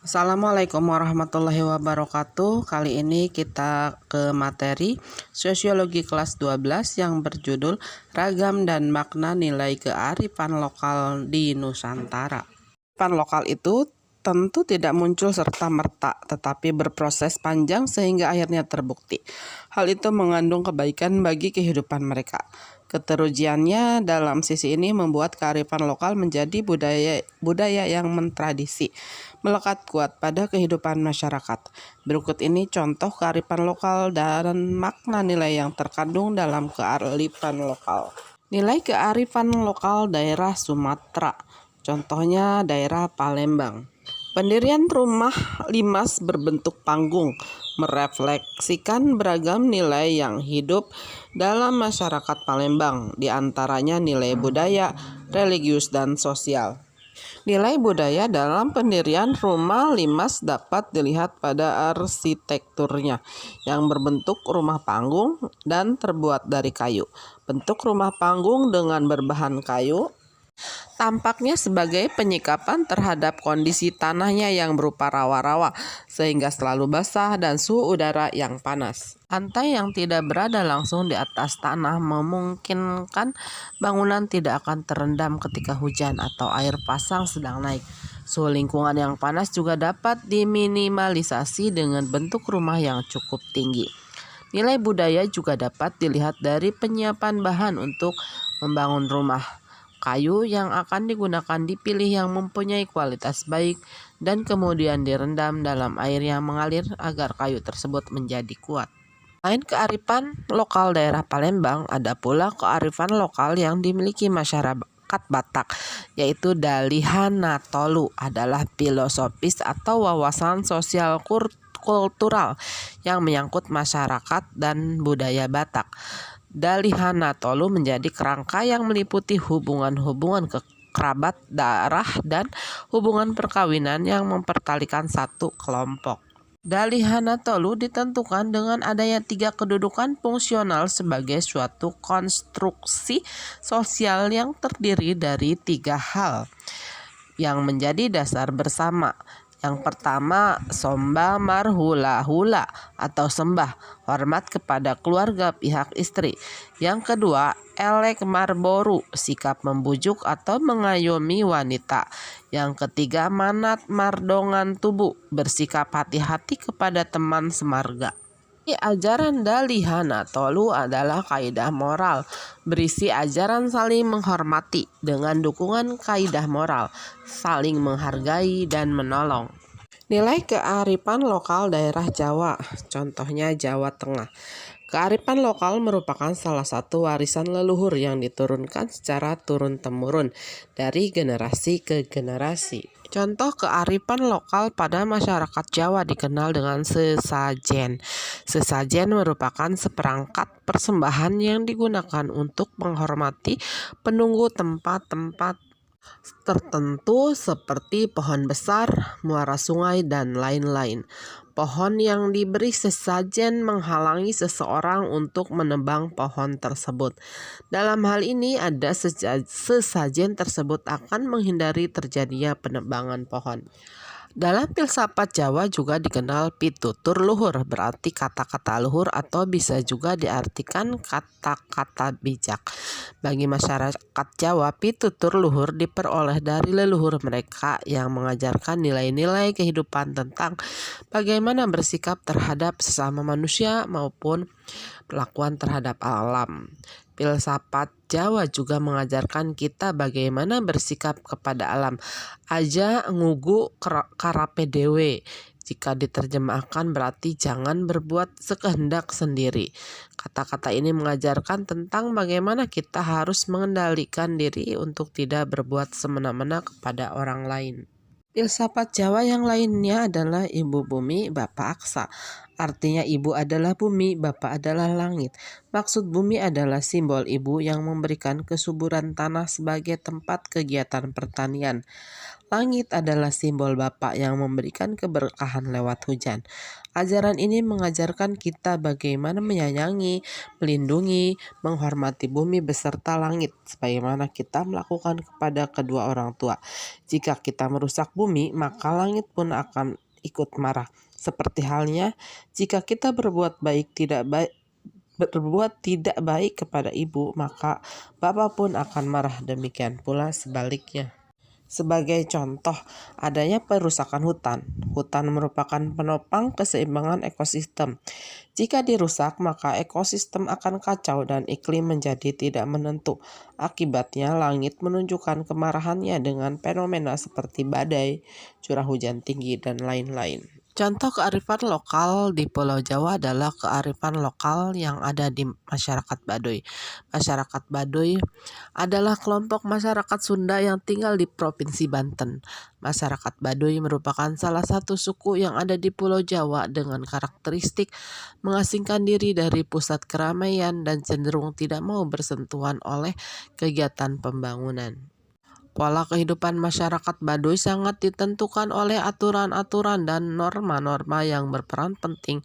Assalamualaikum warahmatullahi wabarakatuh. Kali ini kita ke materi Sosiologi kelas 12 yang berjudul Ragam dan Makna Nilai Kearifan Lokal di Nusantara. Kearifan lokal itu tentu tidak muncul serta-merta, tetapi berproses panjang sehingga akhirnya terbukti. Hal itu mengandung kebaikan bagi kehidupan mereka. Keterujiannya dalam sisi ini membuat kearifan lokal menjadi budaya yang mentradisi, melekat kuat pada kehidupan masyarakat. Berikut ini contoh kearifan lokal dan makna nilai yang terkandung dalam kearifan lokal. Nilai kearifan lokal daerah Sumatera, contohnya daerah Palembang. Pendirian rumah limas berbentuk panggung merefleksikan beragam nilai yang hidup dalam masyarakat Palembang, di antaranya nilai budaya, religius, dan sosial. Nilai budaya dalam pendirian rumah limas dapat dilihat pada arsitekturnya yang berbentuk rumah panggung dan terbuat dari kayu. Bentuk rumah panggung dengan berbahan kayu tampaknya sebagai penyikapan terhadap kondisi tanahnya yang berupa rawa-rawa, sehingga selalu basah dan suhu udara yang panas. Lantai yang tidak berada langsung di atas tanah memungkinkan bangunan tidak akan terendam ketika hujan atau air pasang sedang naik. Suhu lingkungan yang panas juga dapat diminimalisasi dengan bentuk rumah yang cukup tinggi. Nilai budaya juga dapat dilihat dari penyiapan bahan untuk membangun rumah. Kayu yang akan digunakan dipilih yang mempunyai kualitas baik dan kemudian direndam dalam air yang mengalir agar kayu tersebut menjadi kuat. Selain kearifan lokal daerah Palembang, ada pula kearifan lokal yang dimiliki masyarakat Batak, yaitu Dalihan Tolu adalah filosofis atau wawasan sosial kultural yang menyangkut masyarakat dan budaya Batak. Dalihan Tolu menjadi kerangka yang meliputi hubungan-hubungan kerabat darah dan hubungan perkawinan yang mempertalikan satu kelompok. Dalihan Tolu ditentukan dengan adanya 3 kedudukan fungsional sebagai suatu konstruksi sosial yang terdiri dari 3 hal yang menjadi dasar bersama. Yang pertama, somba marhula-hula atau sembah, hormat kepada keluarga pihak istri. Yang kedua, elek marboru, sikap membujuk atau mengayomi wanita. Yang ketiga, manat mardongan tubuh, bersikap hati-hati kepada teman semarga. Ajaran Dalihan Tolu adalah kaidah moral, berisi ajaran saling menghormati dengan dukungan kaidah moral, saling menghargai dan menolong. Nilai kearifan lokal daerah Jawa, contohnya Jawa Tengah. Kearifan lokal merupakan salah satu warisan leluhur yang diturunkan secara turun-temurun dari generasi ke generasi. Contoh kearifan lokal pada masyarakat Jawa dikenal dengan sesajen. Sesajen merupakan seperangkat persembahan yang digunakan untuk menghormati penunggu tempat-tempat tertentu seperti pohon besar, muara sungai, dan lain-lain. Pohon yang diberi sesajen menghalangi seseorang untuk menebang pohon tersebut. Dalam hal ini ada sesajen tersebut akan menghindari terjadinya penebangan pohon. Dalam filsafat Jawa juga dikenal pitutur luhur, berarti kata-kata luhur atau bisa juga diartikan kata-kata bijak. Bagi masyarakat Jawa, pitutur luhur diperoleh dari leluhur mereka yang mengajarkan nilai-nilai kehidupan tentang bagaimana bersikap terhadap sesama manusia maupun perlakuan terhadap alam. Filsafat Jawa juga mengajarkan kita bagaimana bersikap kepada alam. Aja ngugu karape dewe. Jika diterjemahkan berarti jangan berbuat sekehendak sendiri. Kata-kata ini mengajarkan tentang bagaimana kita harus mengendalikan diri untuk tidak berbuat semena-mena kepada orang lain. Filsafat Jawa yang lainnya adalah Ibu Bumi, Bapak Aksa. Artinya ibu adalah bumi, bapak adalah langit. Maksud bumi adalah simbol ibu yang memberikan kesuburan tanah sebagai tempat kegiatan pertanian. Langit adalah simbol bapak yang memberikan keberkahan lewat hujan. Ajaran ini mengajarkan kita bagaimana menyayangi, melindungi, menghormati bumi beserta langit, sebagaimana kita melakukan kepada kedua orang tua. Jika kita merusak bumi, maka langit pun akan ikut marah. Seperti halnya jika kita berbuat tidak baik kepada ibu, maka bapak pun akan marah. Demikian pula sebaliknya. Sebagai contoh, adanya perusakan hutan. Hutan merupakan penopang keseimbangan ekosistem. Jika dirusak, maka ekosistem akan kacau dan iklim menjadi tidak menentu. Akibatnya, langit menunjukkan kemarahannya dengan fenomena seperti badai, curah hujan tinggi, dan lain-lain. Contoh kearifan lokal di Pulau Jawa adalah kearifan lokal yang ada di masyarakat Baduy. Masyarakat Baduy adalah kelompok masyarakat Sunda yang tinggal di Provinsi Banten. Masyarakat Baduy merupakan salah satu suku yang ada di Pulau Jawa dengan karakteristik mengasingkan diri dari pusat keramaian dan cenderung tidak mau bersentuhan oleh kegiatan pembangunan. Pola kehidupan masyarakat Baduy sangat ditentukan oleh aturan-aturan dan norma-norma yang berperan penting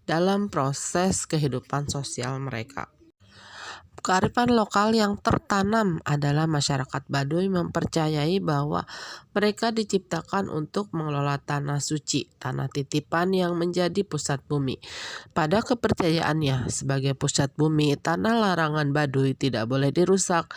dalam proses kehidupan sosial mereka. Kearifan lokal yang tertanam adalah masyarakat Baduy mempercayai bahwa mereka diciptakan untuk mengelola tanah suci, tanah titipan yang menjadi pusat bumi. Pada kepercayaannya, sebagai pusat bumi, tanah larangan Baduy tidak boleh dirusak,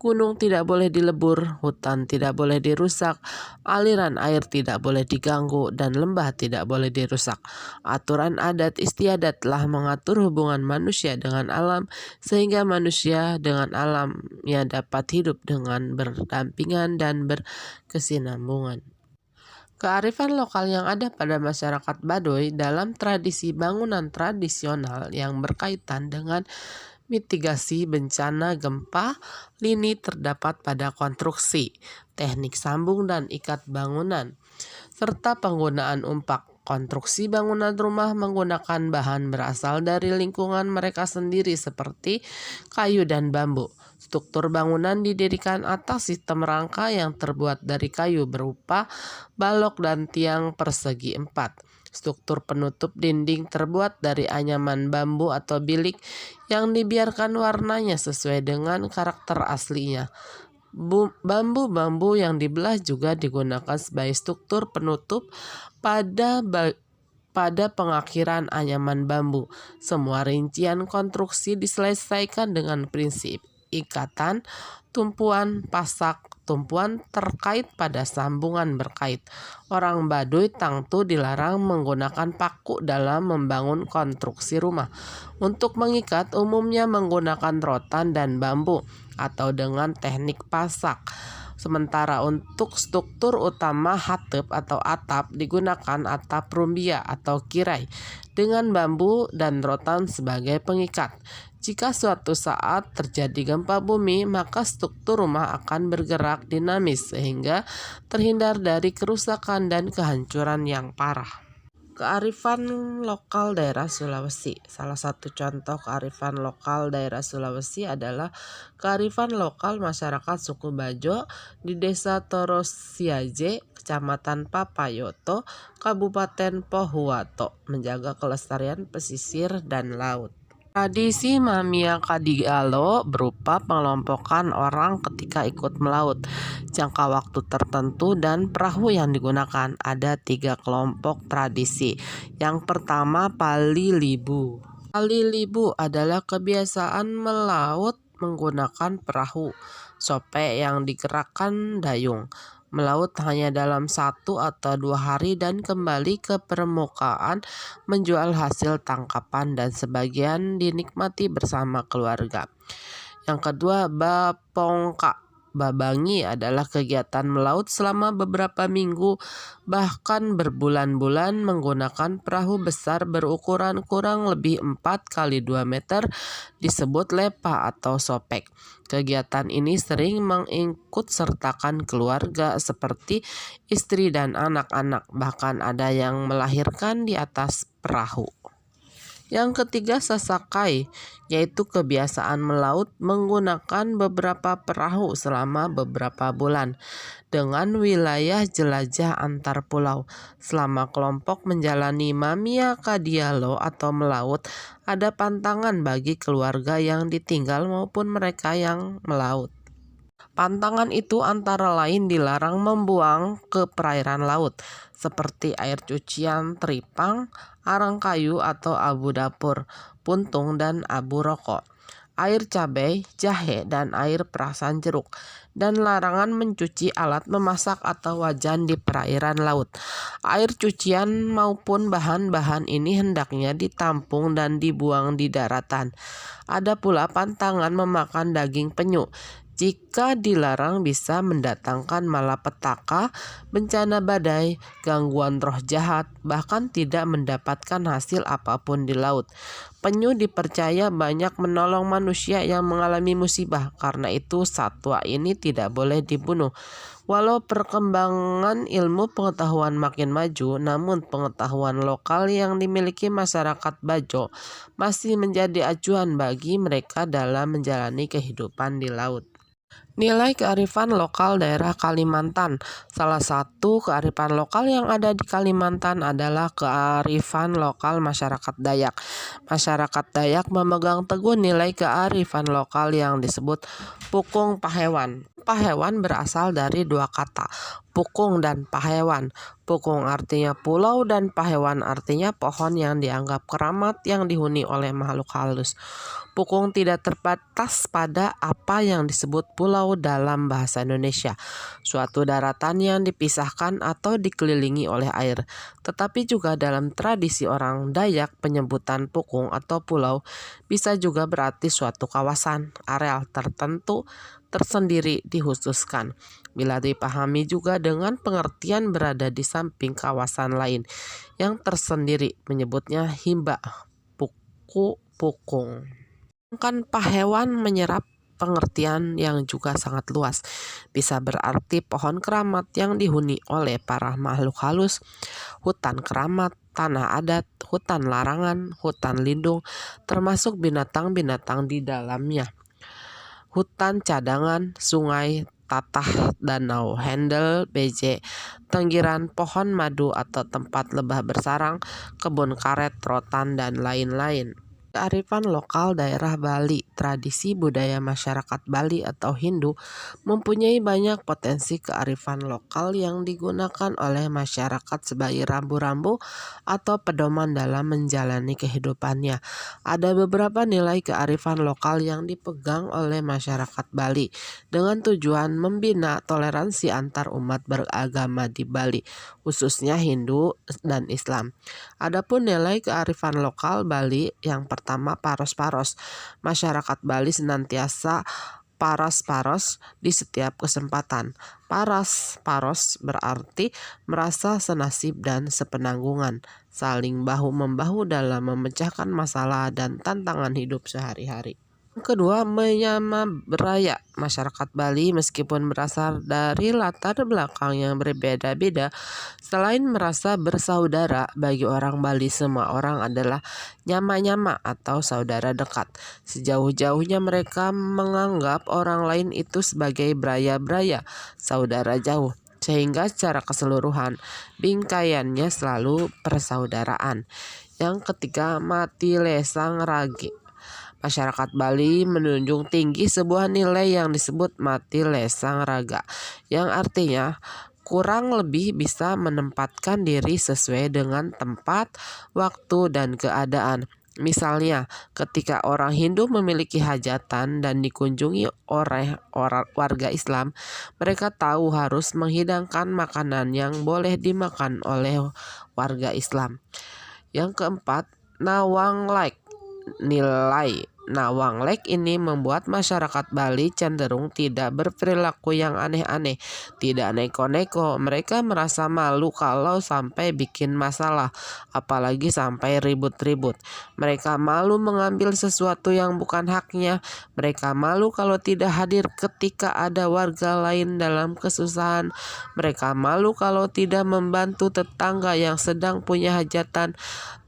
gunung tidak boleh dilebur, hutan tidak boleh dirusak, aliran air tidak boleh diganggu, dan lembah tidak boleh dirusak. Aturan adat istiadat telah mengatur hubungan manusia dengan alam, sehingga manusia dengan alamnya dapat hidup dengan berdampingan dan berkesinambungan. Kearifan lokal yang ada pada masyarakat Baduy dalam tradisi bangunan tradisional yang berkaitan dengan mitigasi bencana gempa lini terdapat pada konstruksi, teknik sambung dan ikat bangunan, serta penggunaan umpak. Konstruksi bangunan rumah menggunakan bahan berasal dari lingkungan mereka sendiri seperti kayu dan bambu. Struktur bangunan didirikan atas sistem rangka yang terbuat dari kayu berupa balok dan tiang persegi 4. Struktur penutup dinding terbuat dari anyaman bambu atau bilik yang dibiarkan warnanya sesuai dengan karakter aslinya. Bambu-bambu yang dibelah juga digunakan sebagai struktur penutup pada pengakhiran anyaman bambu. Semua rincian konstruksi diselesaikan dengan prinsip ikatan, tumpuan, pasak, tumpuan terkait pada sambungan berkait. Orang Baduy tentu dilarang menggunakan paku dalam membangun konstruksi rumah. Untuk mengikat umumnya menggunakan rotan dan bambu atau dengan teknik pasak. Sementara untuk struktur utama hateup atau atap digunakan atap rumbia atau kirai dengan bambu dan rotan sebagai pengikat. Jika suatu saat terjadi gempa bumi, maka struktur rumah akan bergerak dinamis sehingga terhindar dari kerusakan dan kehancuran yang parah. Kearifan lokal daerah Sulawesi. Salah satu contoh kearifan lokal daerah Sulawesi adalah kearifan lokal masyarakat suku Bajo di Desa Torosiaje, Kecamatan Papayoto, Kabupaten Pohuwato, menjaga kelestarian pesisir dan laut. Tradisi Mamia Kadigalo berupa pengelompokan orang ketika ikut melaut, jangka waktu tertentu, dan perahu yang digunakan. Ada 3 kelompok tradisi. Yang pertama, Palilibu. Palilibu adalah kebiasaan melaut menggunakan perahu, sope yang digerakkan dayung. Melaut hanya dalam 1 atau 2 hari dan kembali ke permukaan menjual hasil tangkapan dan sebagian dinikmati bersama keluarga. Yang kedua, Bapongka. Babangi adalah kegiatan melaut selama beberapa minggu bahkan berbulan-bulan menggunakan perahu besar berukuran kurang lebih 4 kali 2 meter disebut lepa atau sopek. Kegiatan ini sering mengikutsertakan keluarga seperti istri dan anak-anak, bahkan ada yang melahirkan di atas perahu. Yang ketiga, sasakai, yaitu kebiasaan melaut menggunakan beberapa perahu selama beberapa bulan dengan wilayah jelajah antar pulau. Selama kelompok menjalani Mamia Kadialo atau melaut, ada pantangan bagi keluarga yang ditinggal maupun mereka yang melaut. Pantangan itu antara lain dilarang membuang ke perairan laut, seperti air cucian, teripang, arang kayu atau abu dapur, puntung dan abu rokok, air cabai, jahe, dan air perasan jeruk, dan larangan mencuci alat memasak atau wajan di perairan laut. Air cucian maupun bahan-bahan ini hendaknya ditampung dan dibuang di daratan. Ada pula pantangan memakan daging penyu. Jika dilarang bisa mendatangkan malapetaka, bencana badai, gangguan roh jahat, bahkan tidak mendapatkan hasil apapun di laut. Penyu dipercaya banyak menolong manusia yang mengalami musibah, karena itu satwa ini tidak boleh dibunuh. Walau perkembangan ilmu pengetahuan makin maju, namun pengetahuan lokal yang dimiliki masyarakat Bajo masih menjadi acuan bagi mereka dalam menjalani kehidupan di laut. Nilai kearifan lokal daerah Kalimantan. Salah satu kearifan lokal yang ada di Kalimantan adalah kearifan lokal masyarakat Dayak. Masyarakat Dayak memegang teguh nilai kearifan lokal yang disebut Pukung Pahewan. Pahewan berasal dari dua kata, Pukung dan Pahewan. Pukung artinya pulau dan Pahewan artinya pohon yang dianggap keramat yang dihuni oleh makhluk halus. Pukung tidak terbatas pada apa yang disebut pulau dalam bahasa Indonesia, suatu daratan yang dipisahkan atau dikelilingi oleh air. Tetapi juga dalam tradisi orang Dayak, penyebutan pukung atau pulau bisa juga berarti suatu kawasan, areal tertentu tersendiri dikhususkan. Bila dipahami juga dengan pengertian berada di samping kawasan lain yang tersendiri, menyebutnya himba, puku, pukung. Sedangkan pahewan menyerap pengertian yang juga sangat luas. Bisa berarti pohon keramat yang dihuni oleh para makhluk halus, hutan keramat, tanah adat, hutan larangan, hutan lindung, termasuk binatang-binatang di dalamnya, hutan cadangan, sungai, tatah danau, handel, beje, tenggiran, pohon madu atau tempat lebah bersarang, kebun karet, rotan, dan lain-lain. Kearifan lokal daerah Bali. Tradisi budaya masyarakat Bali atau Hindu mempunyai banyak potensi kearifan lokal yang digunakan oleh masyarakat sebagai rambu-rambu atau pedoman dalam menjalani kehidupannya. Ada beberapa nilai kearifan lokal yang dipegang oleh masyarakat Bali dengan tujuan membina toleransi antar umat beragama di Bali, khususnya Hindu dan Islam. Adapun nilai kearifan lokal Bali, yang pertama paros-paros. Masyarakat Bali senantiasa paros-paros di setiap kesempatan. Paros berarti merasa senasib dan sepenanggungan, saling bahu-membahu dalam memecahkan masalah dan tantangan hidup sehari-hari. Kedua, menyama beraya. Masyarakat Bali meskipun berasal dari latar belakang yang berbeda-beda, selain merasa bersaudara, bagi orang Bali semua orang adalah nyama-nyama atau saudara dekat. Sejauh-jauhnya mereka menganggap orang lain itu sebagai beraya-beraya, saudara jauh. Sehingga secara keseluruhan bingkaiannya selalu persaudaraan. Yang ketiga, mati lesang ragi. Masyarakat Bali menunjung tinggi sebuah nilai yang disebut mati lesang raga, yang artinya kurang lebih bisa menempatkan diri sesuai dengan tempat, waktu, dan keadaan. Misalnya, ketika orang Hindu memiliki hajatan dan dikunjungi oleh warga Islam, mereka tahu harus menghidangkan makanan yang boleh dimakan oleh warga Islam. Yang keempat, nawang like. Nilai Nah, Wanglek ini membuat masyarakat Bali cenderung tidak berperilaku yang aneh-aneh, tidak neko-neko. Mereka merasa malu kalau sampai bikin masalah, apalagi sampai ribut-ribut. Mereka malu mengambil sesuatu yang bukan haknya. Mereka malu kalau tidak hadir ketika ada warga lain dalam kesusahan. Mereka malu kalau tidak membantu tetangga yang sedang punya hajatan,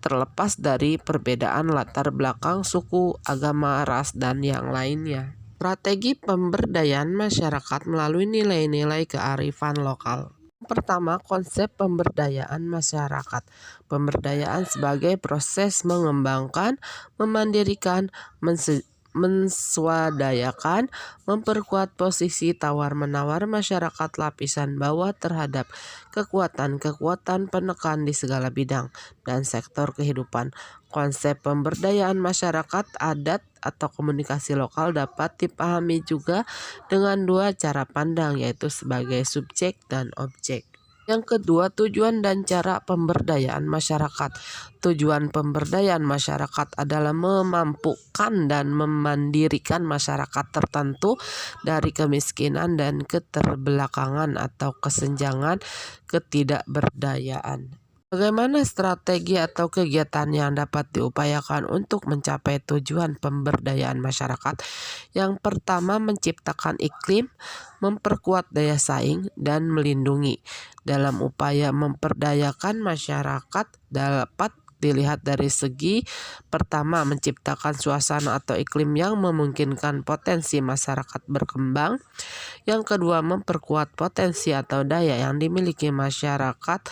terlepas dari perbedaan latar belakang suku, agama, ras, dan yang lainnya. Strategi pemberdayaan masyarakat melalui nilai-nilai kearifan lokal. Pertama, konsep pemberdayaan masyarakat. Pemberdayaan sebagai proses mengembangkan, memandirikan, menswadayakan, memperkuat posisi tawar-menawar masyarakat lapisan bawah terhadap kekuatan-kekuatan penekan di segala bidang dan sektor kehidupan. Konsep pemberdayaan masyarakat adat atau komunikasi lokal dapat dipahami juga dengan dua cara pandang, yaitu sebagai subjek dan objek. Yang kedua, tujuan dan cara pemberdayaan masyarakat. Tujuan pemberdayaan masyarakat adalah memampukan dan memandirikan masyarakat tertentu dari kemiskinan dan keterbelakangan atau kesenjangan ketidakberdayaan. Bagaimana strategi atau kegiatan yang dapat diupayakan untuk mencapai tujuan pemberdayaan masyarakat? Yang pertama, menciptakan iklim, memperkuat daya saing, dan melindungi. Dalam upaya memperdayakan masyarakat dapat dilihat dari segi pertama, menciptakan suasana atau iklim yang memungkinkan potensi masyarakat berkembang. Yang kedua, memperkuat potensi atau daya yang dimiliki masyarakat.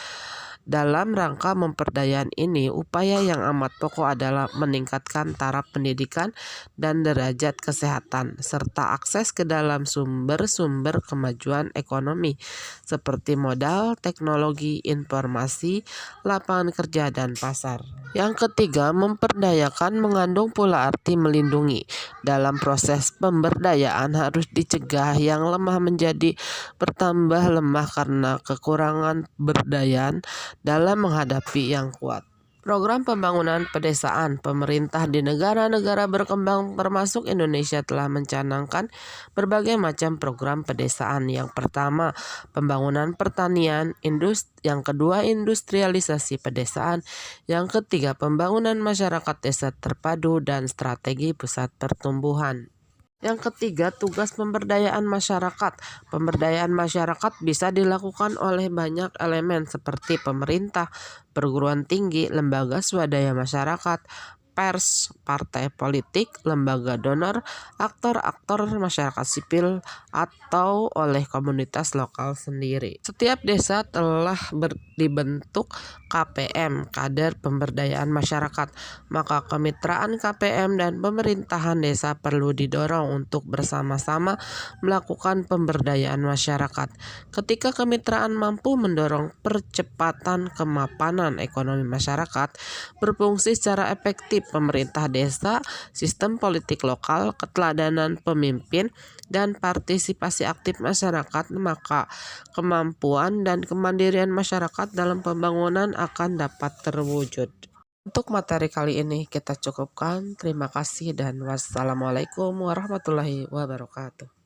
Dalam rangka memperdayaan ini, upaya yang amat pokok adalah meningkatkan taraf pendidikan dan derajat kesehatan, serta akses ke dalam sumber-sumber kemajuan ekonomi, seperti modal, teknologi, informasi, lapangan kerja, dan pasar. Yang ketiga, memperdayakan mengandung pula arti melindungi. Dalam proses pemberdayaan harus dicegah yang lemah menjadi bertambah lemah karena kekurangan berdayaan dalam menghadapi yang kuat. Program pembangunan pedesaan pemerintah di negara-negara berkembang termasuk Indonesia telah mencanangkan berbagai macam program pedesaan. Yang pertama, pembangunan pertanian, yang kedua, industrialisasi pedesaan, yang ketiga, pembangunan masyarakat desa terpadu dan strategi pusat pertumbuhan. Yang ketiga, tugas pemberdayaan masyarakat. Pemberdayaan masyarakat bisa dilakukan oleh banyak elemen seperti pemerintah, perguruan tinggi, lembaga swadaya masyarakat, pers, partai politik, lembaga donor, aktor-aktor masyarakat sipil, atau oleh komunitas lokal sendiri. Setiap desa telah dibentuk KPM, Kader Pemberdayaan Masyarakat. Maka kemitraan KPM dan pemerintahan desa perlu didorong untuk bersama-sama melakukan pemberdayaan masyarakat. Ketika kemitraan mampu mendorong percepatan kemapanan ekonomi masyarakat, berfungsi secara efektif pemerintah desa, sistem politik lokal, keteladanan pemimpin, dan partisipasi aktif masyarakat, maka kemampuan dan kemandirian masyarakat dalam pembangunan akan dapat terwujud. Untuk materi kali ini kita cukupkan. Terima kasih dan wassalamualaikum warahmatullahi wabarakatuh.